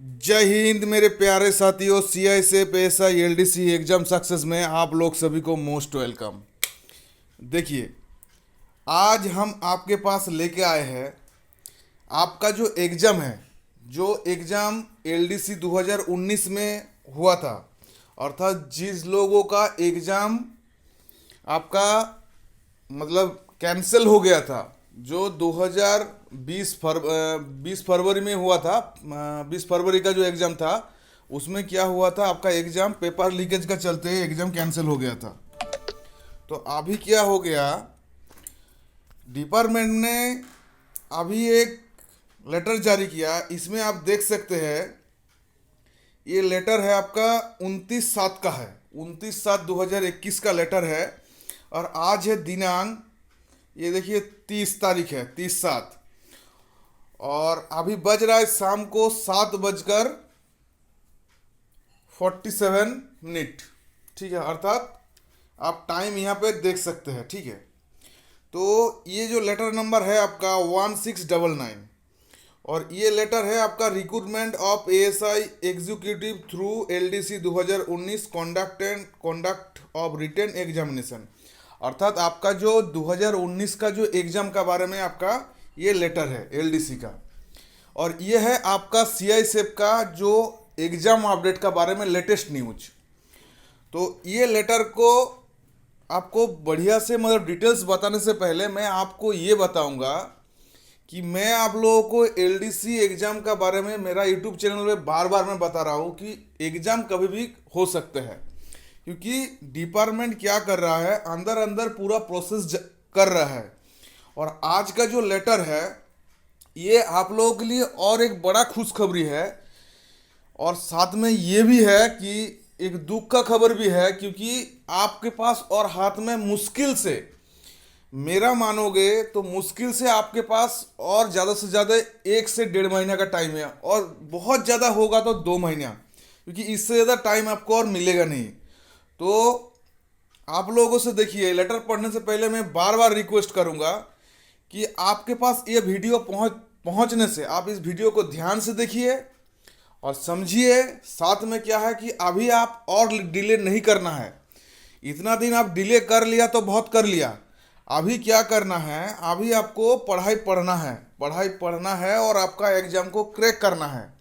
जय हिंद मेरे प्यारे साथियों। सीआई से पेशा एलडीसी एग्जाम सक्सेस में आप लोग सभी को मोस्ट वेलकम। देखिए, आज हम आपके पास लेके आए हैं आपका जो एग्ज़ाम है, जो एग्ज़ाम एलडीसी 2019 में हुआ था, अर्थात जिस लोगों का एग्ज़ाम आपका मतलब कैंसिल हो गया था, जो 20 फरवरी में हुआ था। 20 फरवरी का जो एग्ज़ाम था, उसमें क्या हुआ था, आपका एग्ज़ाम पेपर लीकेज का चलते एग्ज़ाम कैंसिल हो गया था। तो अभी क्या हो गया, डिपार्टमेंट ने अभी एक लेटर जारी किया। इसमें आप देख सकते हैं, ये लेटर है आपका 29/7 का है। 29/7/2021 का लेटर है। और आज है दिनांक, ये देखिए 30 तारीख है, 30/7। और अभी बज रहा है शाम को 7:47। ठीक है, अर्थात आप टाइम यहाँ पे देख सकते हैं। ठीक है, तो ये जो लेटर नंबर है आपका 1699, और ये लेटर है आपका recruitment of ASI executive through LDC 2019 conduct of written examination. अर्थात आपका जो 2019 का जो एग्ज़ाम का बारे में आपका ये लेटर है एलडीसी का। और ये है आपका सीआई सेप का जो एग्ज़ाम अपडेट का बारे में लेटेस्ट न्यूज। तो ये लेटर को आपको बढ़िया से मतलब डिटेल्स बताने से पहले मैं आपको ये बताऊंगा कि मैं आप लोगों को एलडीसी एग्ज़ाम का बारे में मेरा यूट्यूब चैनल में बार बार मैं बता रहा हूँ कि एग्ज़ाम कभी भी हो सकते हैं, क्योंकि डिपार्टमेंट क्या कर रहा है, अंदर अंदर पूरा प्रोसेस कर रहा है। और आज का जो लेटर है, ये आप लोगों के लिए और एक बड़ा खुशखबरी है। और साथ में ये भी है कि एक दुख का खबर भी है, क्योंकि आपके पास और हाथ में मुश्किल से, मेरा मानोगे तो मुश्किल से आपके पास और ज़्यादा से ज़्यादा 1 से 1.5 महीना का टाइम है, और बहुत ज़्यादा होगा तो 2 महीना, क्योंकि इससे ज़्यादा टाइम आपको और मिलेगा नहीं। तो आप लोगों से देखिए, लेटर पढ़ने से पहले मैं बार बार रिक्वेस्ट करूंगा कि आपके पास ये वीडियो पहुंचने से आप इस वीडियो को ध्यान से देखिए और समझिए। साथ में क्या है कि अभी आप और डिले नहीं करना है। इतना दिन आप डिले कर लिया तो बहुत कर लिया। अभी क्या करना है, अभी आपको पढ़ाई पढ़ना है और आपका एग्जाम को क्रैक करना है,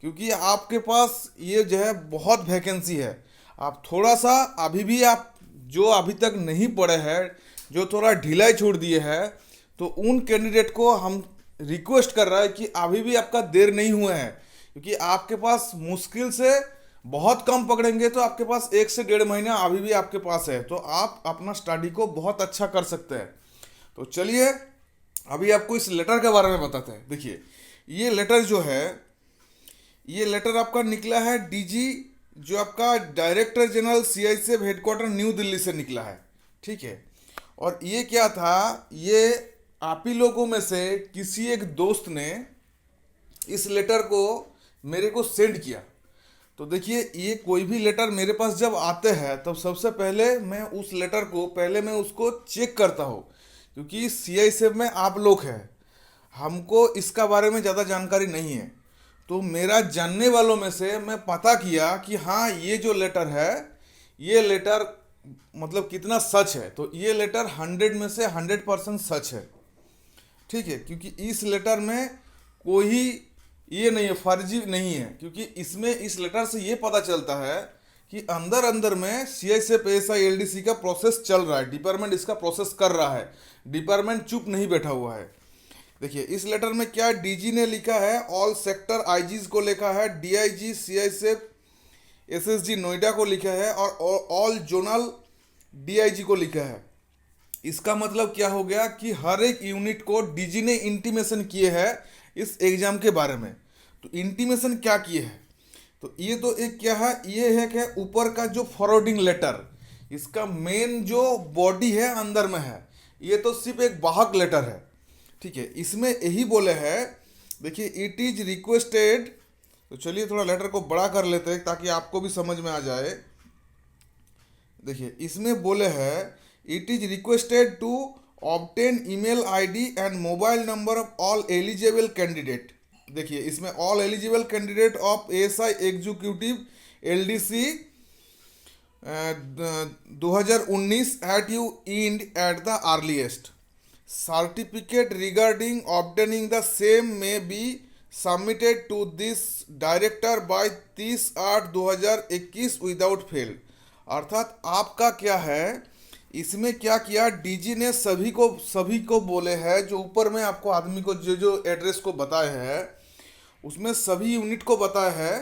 क्योंकि आपके पास ये जो है बहुत वैकेंसी है। आप थोड़ा सा अभी भी, आप जो अभी तक नहीं पढ़े हैं, जो थोड़ा ढिलाई छोड़ दिए हैं, तो उन कैंडिडेट को हम रिक्वेस्ट कर रहा है कि अभी भी आपका देर नहीं हुआ है, क्योंकि आपके पास मुश्किल से बहुत कम पकड़ेंगे तो आपके पास 1 से 1.5 महीना अभी भी आपके पास है, तो आप अपना स्टडी को बहुत अच्छा कर सकते हैं। तो चलिए अभी आपको इस लेटर के बारे में बताते हैं। देखिए, ये लेटर जो है, ये लेटर आपका निकला है डीजी, जो आपका director general CISF headquarter new Delhi से निकला है। ठीक है, और ये क्या था, ये आप ही लोगों में से किसी एक दोस्त ने इस लेटर को मेरे को सेंड किया। तो देखिए, ये कोई भी लेटर मेरे पास जब आते हैं तब सबसे पहले मैं उस लेटर को पहले मैं उसको चेक करता हूँ, क्योंकि सीआईएसएफ में आप लोग हैं, हमको इसका बारे में ज़्यादा जानकारी नहीं है। तो मेरा जानने वालों में से मैं पता किया कि हाँ, ये जो लेटर है, ये लेटर मतलब कितना सच है। तो ये लेटर 100 में से 100% सच है। ठीक है, क्योंकि इस लेटर में कोई ये नहीं है, फर्जी नहीं है, क्योंकि इसमें इस लेटर से ये पता चलता है कि अंदर अंदर में सीआई से पेशा एलडीसी का प्रोसेस चल रहा है, डिपार्टमेंट इसका प्रोसेस कर रहा है, डिपार्टमेंट चुप नहीं बैठा हुआ है। देखिए, इस लेटर में क्या डीजी ने लिखा है, ऑल सेक्टर आईजीज को लिखा है, डीआईजी सीआई से एसएसजी नोएडा को लिखा है, और ऑल जोनल डीआईजी को लिखा है। इसका मतलब क्या हो गया कि हर एक यूनिट को डीजी ने इंटीमेशन किए हैं इस एग्जाम के बारे में। तो इंटीमेशन क्या किए हैं, तो ये तो एक क्या है, ये है कि ऊपर का जो फॉरवर्डिंग लेटर, इसका मेन जो बॉडी है अंदर में है, ये तो सिर्फ एक वाहक लेटर है। ठीक है, इसमें यही बोले हैं, देखिए, इट इज रिक्वेस्टेड। तो चलिए थोड़ा लेटर को बड़ा कर लेते हैं ताकि आपको भी समझ में आ जाए। देखिए, इसमें बोले हैं, it is requested to obtain email ID and mobile number of all eligible candidate. देखिए इसमें all eligible candidate of ASI executive LDC 2019 at your end at the earliest certificate regarding obtaining the same may be submitted to this director by 30/8/2021 without fail. अर्थात आपका क्या है, इसमें क्या किया DG ने सभी को बोले हैं, जो ऊपर में आपको आदमी को जो जो एड्रेस को बताए हैं उसमें सभी यूनिट को बताया है।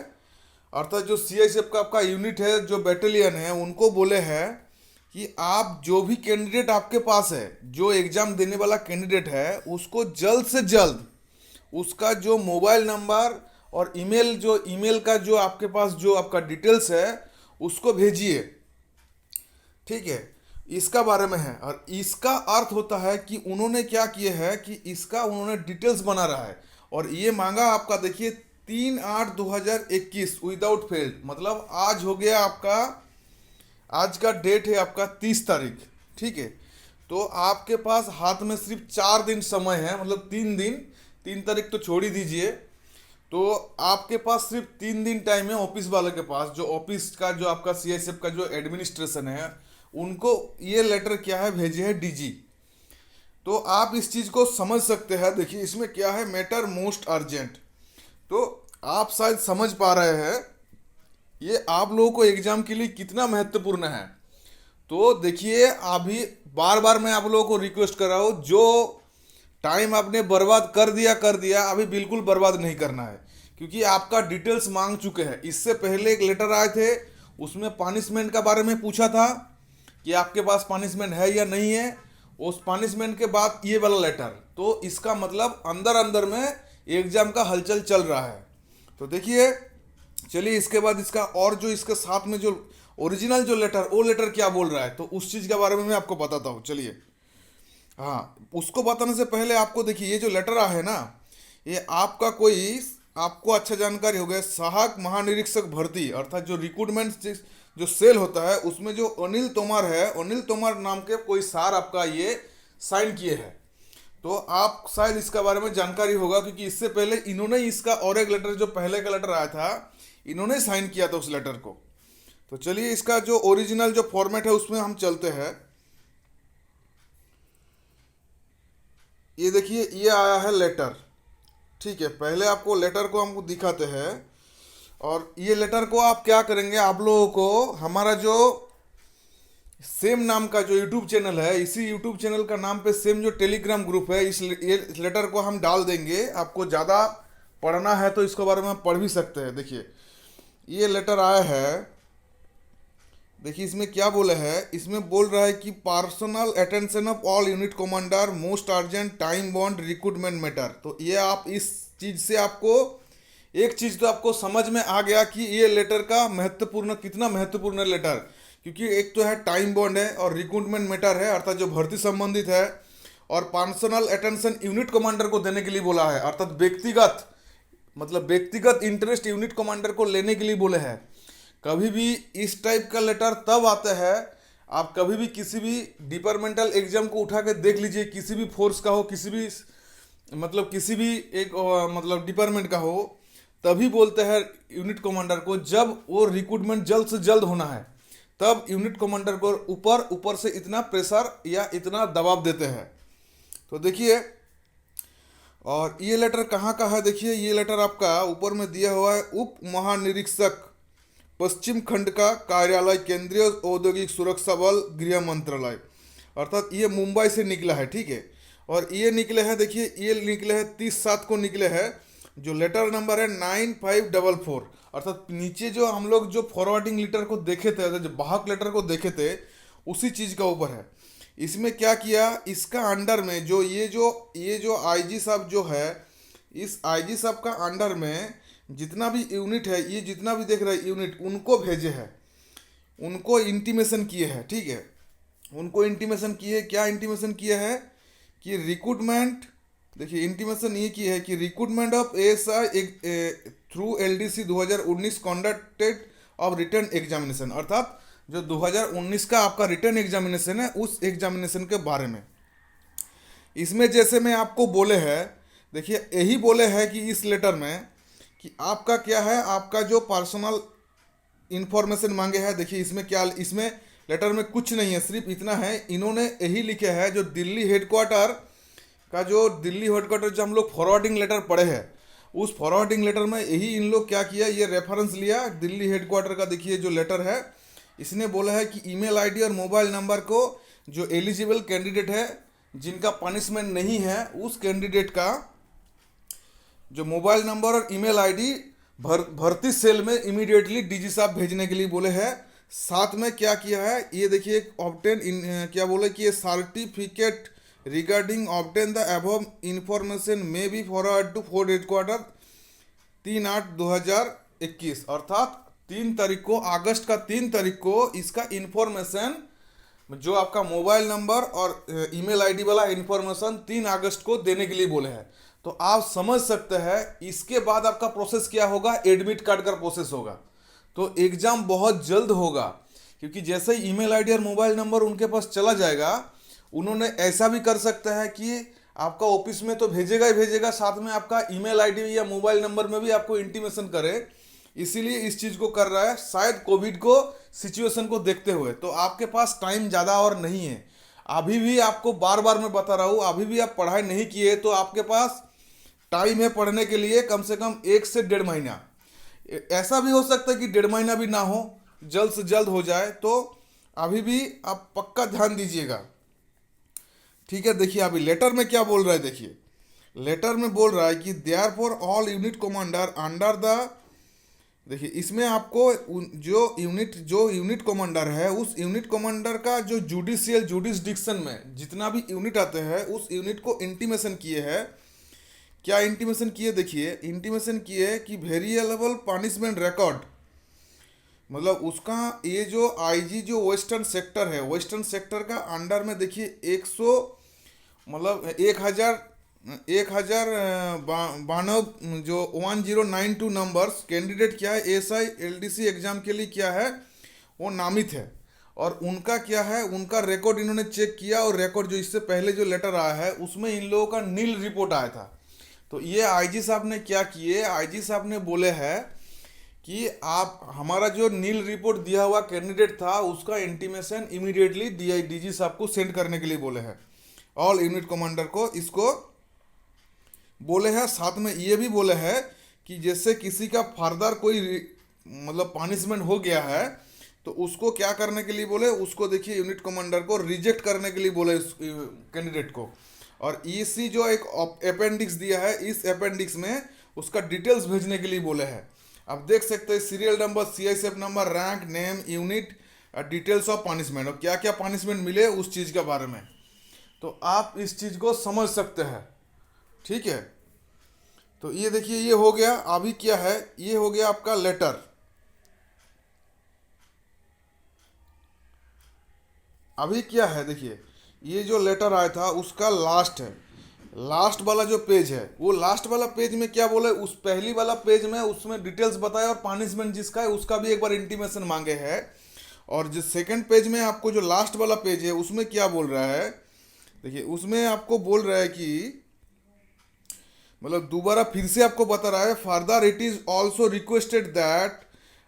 अर्थात जो सीआईएसएफ का आपका यूनिट है, जो बैटेलियन है, उनको बोले हैं कि आप जो भी कैंडिडेट आपके पास है, जो एग्ज़ाम देने वाला कैंडिडेट है, उसको जल्द से जल्द उसका जो मोबाइल नंबर और ईमेल का जो आपके पास जो आपका डिटेल्स है उसको भेजिए। ठीक है, इसका बारे में है। और इसका अर्थ होता है कि उन्होंने क्या किए है कि इसका उन्होंने डिटेल्स बना रहा है और ये मांगा आपका, देखिए 3/8/2021 विदाउट फेल्ड, मतलब आज हो गया आपका, आज का डेट है आपका 30 तारीख। ठीक है, तो आपके पास हाथ में सिर्फ 4 दिन समय है, मतलब 3 दिन, 3 तारीख तो छोड़ ही दीजिए, तो आपके पास सिर्फ 3 दिन टाइम है ऑफिस वाले के पास, जो ऑफिस का जो आपका सीआईएसएफ का जो एडमिनिस्ट्रेशन है, उनको ये लेटर क्या है भेजे है डीजी। तो आप इस चीज़ को समझ सकते हैं। देखिए इसमें क्या है, मैटर मोस्ट अर्जेंट, तो आप शायद समझ पा रहे हैं ये आप लोगों को एग्जाम के लिए कितना महत्वपूर्ण है। तो देखिए अभी बार बार मैं आप लोगों को रिक्वेस्ट कर रहा हूँ, जो टाइम आपने बर्बाद कर दिया, अभी बिल्कुल बर्बाद नहीं करना है, क्योंकि आपका डिटेल्स मांग चुके हैं। इससे पहले एक लेटर आए थे, उसमें पनिशमेंट का बारे में पूछा था कि आपके पास पनिशमेंट है या नहीं है। उस पनिशमेंट के बाद ये वाला लेटर, तो इसका मतलब अंदर अंदर में एग्जाम का हलचल चल रहा है। तो देखिए चलिए इसके बाद इसका और जो इसके साथ में जो ओरिजिनल जो लेटर, वो लेटर क्या बोल रहा है, तो उस चीज़ के बारे में मैं आपको बताता हूँ। चलिए, हाँ, उसको बताने से पहले आपको देखिए ये जो लेटर आया है ना, ये आपका कोई, आपको अच्छा जानकारी हो गया, सहायक महानिरीक्षक भर्ती, अर्थात जो रिक्रूटमेंट जो सेल होता है, उसमें जो अनिल तोमर है, अनिल तोमर नाम के कोई सार आपका ये साइन किए हैं। तो आप शायद इसका बारे में जानकारी होगा, क्योंकि इससे पहले इन्होंने इसका और एक लेटर, जो पहले का लेटर आया था, इन्होंने साइन किया था उस लेटर को। तो चलिए इसका जो ओरिजिनल जो फॉर्मेट है उसमें हम चलते हैं। ये देखिए ये आया है लेटर। ठीक है, पहले आपको लेटर को हमको दिखाते हैं, और ये लेटर को आप क्या करेंगे, आप लोगों को हमारा जो सेम नाम का जो यूट्यूब चैनल है, इसी यूट्यूब चैनल का नाम पे सेम जो टेलीग्राम ग्रुप है, ये लेटर को हम डाल देंगे। आपको ज़्यादा पढ़ना है तो इसके बारे में आप पढ़ भी सकते हैं। देखिए ये लेटर आया है, देखिए इसमें क्या बोला है, इसमें बोल रहा है कि personal attention of all unit commander, most urgent time bound recruitment matter. तो ये आप इस चीज़ से आपको एक चीज़ तो आपको समझ में आ गया कि ये लेटर का महत्वपूर्ण, कितना महत्वपूर्ण लेटर, क्योंकि एक तो है टाइम बॉन्ड है और रिक्रूटमेंट मैटर है, अर्थात जो भर्ती संबंधित है, और पर्सनल अटेंशन यूनिट कमांडर को देने के लिए बोला है, अर्थात व्यक्तिगत, मतलब व्यक्तिगत इंटरेस्ट यूनिट कमांडर को लेने के लिए बोले हैं। कभी भी इस टाइप का लेटर तब आता है, आप कभी भी किसी भी डिपार्टमेंटल एग्जाम को उठा के देख लीजिए, किसी भी फोर्स का हो, किसी भी मतलब किसी भी एक मतलब डिपार्टमेंट का हो, तभी बोलते हैं यूनिट कमांडर को, जब वो रिक्रूटमेंट जल्द से जल्द होना है, तब यूनिट कमांडर को ऊपर से इतना प्रेशर या इतना दबाव देते हैं। तो देखिए, और ये लेटर कहाँ का है, देखिए ये लेटर आपका ऊपर में दिया हुआ है, उप महानिरीक्षक पश्चिम खंड का कार्यालय, केंद्रीय औद्योगिक सुरक्षा बल, गृह मंत्रालय, अर्थात ये मुंबई से निकला है। ठीक है, और ये निकले हैं, देखिए ये निकले हैं 30/7 को निकले हैं, जो लेटर नंबर है 9544, अर्थात नीचे जो हम लोग जो फॉरवर्डिंग लेटर को देखे थे, जो बाहक लेटर को देखे थे, उसी चीज़ का ऊपर है। इसमें क्या किया, इसका अंडर में जो ये जो आईजी साहब जो है, इस आईजी साहब का अंडर में जितना भी यूनिट है, ये जितना भी देख रहे हैं यूनिट, उनको भेजे हैं, उनको इंटीमेशन किए हैं। ठीक है, उनको इंटीमेशन किए, क्या इंटीमेशन किए हैं कि रिक्रूटमेंट, देखिए इंटीमेशन ये की है कि recruitment of ASI through LDC 2019 conducted of return examination, अर्थात जो 2019 का आपका रिटर्न एग्जामिनेशन है, उस एग्जामिनेशन के बारे में। इसमें जैसे मैं आपको बोले हैं, देखिए यही बोले हैं कि इस लेटर में कि आपका क्या है, आपका जो पर्सनल इंफॉर्मेशन मांगे हैं। देखिए इसमें क्या, इसमें लेटर में कुछ नहीं है, सिर्फ इतना है, इन्होंने यही लिखे है जो दिल्ली हेडक्वार्टर का, जो दिल्ली हेडक्वार्टर जो हम लोग फॉरवर्डिंग लेटर पढ़े हैं, उस फॉरवर्डिंग लेटर में यही इन लोग क्या किया, ये रेफरेंस लिया दिल्ली हेडक्वार्टर का। देखिए जो लेटर है, इसने बोला है कि ईमेल आईडी और मोबाइल नंबर को जो एलिजिबल कैंडिडेट है, जिनका पनिशमेंट नहीं है, उस कैंडिडेट का जो मोबाइल नंबर और ईमेल आईडी भर्ती सेल में इमीडिएटली डीजी साहब भेजने के लिए बोले हैं। साथ में क्या किया है, ये देखिए ऑब्टेन इन क्या बोले कि ये certificate regarding obtain the above information may be forward to force headquarter 3/8/2021, अर्थात 3 तारीख को, अगस्त का 3 तारीख को इसका इंफॉर्मेशन, जो आपका मोबाइल नंबर और ईमेल आईडी वाला इंफॉर्मेशन 3 अगस्त को देने के लिए बोले हैं। तो आप समझ सकते हैं इसके बाद आपका प्रोसेस क्या होगा, एडमिट कार्ड का प्रोसेस होगा। तो एग्ज़ाम बहुत जल्द होगा, क्योंकि जैसे ही ईमेल आईडी और मोबाइल नंबर उनके पास चला जाएगा, उन्होंने ऐसा भी कर सकता है कि आपका ऑफिस में तो भेजेगा ही भेजेगा, साथ में आपका ईमेल आईडी या मोबाइल नंबर में भी आपको इंटीमेशन करे। इसीलिए इस चीज़ को कर रहा है, शायद कोविड को सिचुएशन को देखते हुए। तो आपके पास टाइम ज़्यादा और नहीं है। अभी भी आपको बार बार मैं बता रहा हूँ, अभी भी आप पढ़ाई नहीं किए तो आपके पास टाइम है पढ़ने के लिए, कम से कम 1 से 1.5 महीना। ऐसा भी हो सकता है कि 1.5 महीना भी ना हो, जल्द से जल्द हो जाए। तो अभी भी आप पक्का ध्यान दीजिएगा, ठीक है। देखिए अभी लेटर में क्या बोल रहा है, देखिए लेटर में बोल रहा है कि therefore all unit commander under the, देखिए इसमें आपको जो यूनिट कमांडर है, उस यूनिट कमांडर का जो जुडिस्डिक्शन में जितना भी यूनिट आते हैं, उस यूनिट को इंटीमेशन किए हैं। क्या इंटीमेशन किए, देखिए इंटीमेशन किए कि वेरिएबल पनिशमेंट रिकॉर्ड, मतलब उसका ये जो आईजी जो वेस्टर्न सेक्टर है, वेस्टर्न सेक्टर का अंडर में देखिए 100 मतलब 1092 जो 1092 नंबर्स कैंडिडेट क्या है, एसआई एलडीसी एग्जाम के लिए क्या है, वो नामित है। और उनका क्या है, उनका रिकॉर्ड इन्होंने चेक किया, और रिकॉर्ड जो इससे पहले जो लेटर आया है उसमें इन लोगों का नील रिपोर्ट आया था। तो ये आईजी साहब ने क्या किए, आईजी साहब ने बोले हैं कि आप हमारा जो नील रिपोर्ट दिया हुआ कैंडिडेट था, उसका इंटीमेशन इमीडिएटली डीजी साहब को सेंड करने के लिए बोले हैं, ऑल यूनिट कमांडर को इसको बोले हैं। साथ में ये भी बोले हैं कि जैसे किसी का फर्दर कोई मतलब पनिशमेंट हो गया है, तो उसको क्या करने के लिए बोले, उसको देखिए यूनिट कमांडर को रिजेक्ट करने के लिए बोले इस कैंडिडेट को। और इसी जो एक अपेंडिक्स दिया है, इस अपेंडिक्स में उसका डिटेल्स भेजने के लिए बोले हैं। आप देख सकते हैं serial number, CISF number, rank, name, unit, details of punishment, और क्या क्या पनिशमेंट मिले उस चीज़ के बारे में। तो आप इस चीज़ को समझ सकते हैं, ठीक है। तो ये देखिए ये हो गया। अभी क्या है, ये हो गया आपका लेटर। अभी क्या है, देखिए ये जो लेटर आया था उसका लास्ट है, लास्ट वाला जो पेज है, वो लास्ट वाला पेज में क्या बोले, उस पहली वाला पेज में उसमें डिटेल्स बताया और पनिशमेंट जिसका है उसका भी एक बार इंटीमेशन मांगे हैं। और जो सेकंड पेज में आपको जो लास्ट वाला पेज है उसमें क्या बोल रहा है, देखिए उसमें आपको बोल रहा है कि मतलब दोबारा फिर से आपको बता रहा है, further it is also requested that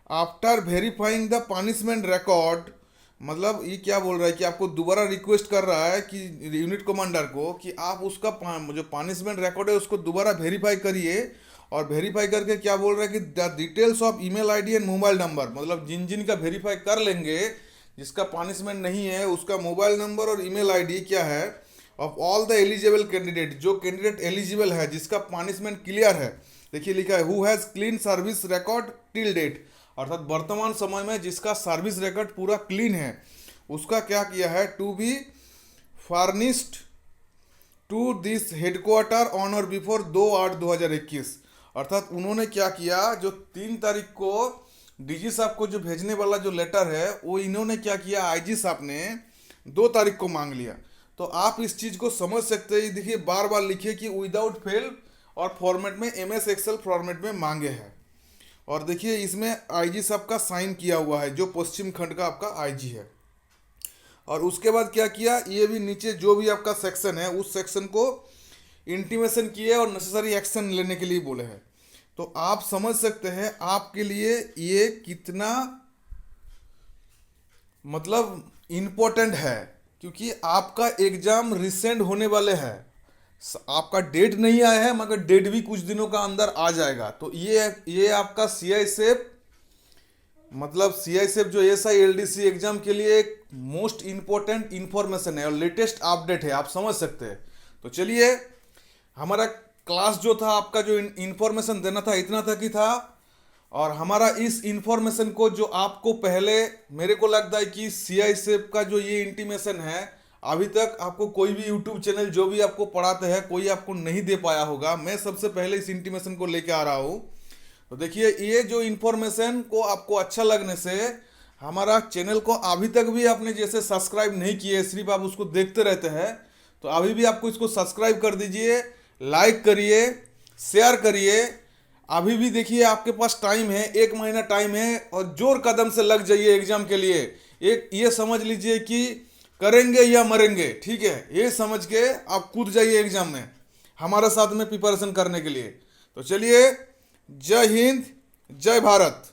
after verifying the punishment record, मतलब ये क्या बोल रहा है कि आपको दोबारा रिक्वेस्ट कर रहा है कि यूनिट कमांडर को कि आप उसका जो पनिशमेंट रिकॉर्ड है उसको दोबारा वेरीफाई करिए। और वेरीफाई करके क्या बोल रहा है कि the details of email ID and mobile number, मतलब जिन जिन का वेरीफाई कर लेंगे, जिसका पनिशमेंट नहीं है उसका मोबाइल नंबर और ईमेल आईडी क्या है, of all the eligible candidate, जो कैंडिडेट एलिजिबल है जिसका पनिशमेंट क्लियर है, देखिए लिखा है who has clean service record till date, अर्थात वर्तमान समय में जिसका सर्विस रिकॉर्ड पूरा क्लीन है, उसका क्या किया है, to be furnished to this headquarter on और बिफोर 2/8/2021। अर्थात उन्होंने क्या किया, जो 3 तारीख को डीजी साहब को जो भेजने वाला जो लेटर है, वो इन्होंने क्या किया, आईजी साहब ने 2 तारीख को मांग लिया। तो आप इस चीज़ को समझ सकते हैं। देखिए बार बार लिखिए कि विदाउट फेल और फॉर्मेट में MS एक्सेल फॉर्मेट में मांगे हैं। और देखिए इसमें आईजी साहब का साइन किया हुआ है, जो पश्चिम खंड का आपका आईजी है। और उसके बाद क्या किया, ये भी नीचे जो भी आपका सेक्शन है उस सेक्शन को इंटीमेशन किए और नेसेसरी एक्शन लेने के लिए बोले हैं। तो आप समझ सकते हैं आपके लिए ये कितना मतलब इम्पोर्टेंट है, क्योंकि आपका एग्जाम रिसेंट होने वाले हैं। आपका डेट नहीं आया है मगर डेट भी कुछ दिनों का अंदर आ जाएगा। तो ये आपका सीआईएसएफ मतलब सीआईएसएफ जो एसआईएलडीसी एग्जाम के लिए एक मोस्ट इम्पोर्टेंट इंफॉर्मेशन है और लेटेस्ट अपडेट है, आप समझ सकते हैं। तो चलिए, हमारा क्लास जो था, आपका जो इंफॉर्मेशन देना था इतना तक ही था। और हमारा इस इंफॉर्मेशन को जो आपको पहले, मेरे को लगता है कि सीआईएसएफ का जो ये इंटीमेशन है, अभी तक आपको कोई भी यूट्यूब चैनल जो भी आपको पढ़ाते हैं कोई आपको नहीं दे पाया होगा। मैं सबसे पहले इस इंटीमेशन को लेके आ रहा हूँ। तो देखिए, ये जो इंफॉर्मेशन को आपको अच्छा लगने से हमारा चैनल को अभी तक भी आपने जैसे सब्सक्राइब नहीं किए, सिर्फ आप उसको देखते रहते हैं, तो अभी भी आपको इसको सब्सक्राइब कर दीजिए, लाइक करिए, शेयर करिए। अभी भी देखिए आपके पास टाइम है, 1 महीना टाइम है और जोर कदम से लग जाइए एग्जाम के लिए। एक ये समझ लीजिए कि करेंगे या मरेंगे, ठीक है, ये समझ के आप कूद जाइए एग्जाम में हमारे साथ में प्रिपरेशन करने के लिए। तो चलिए, जय हिंद, जय भारत।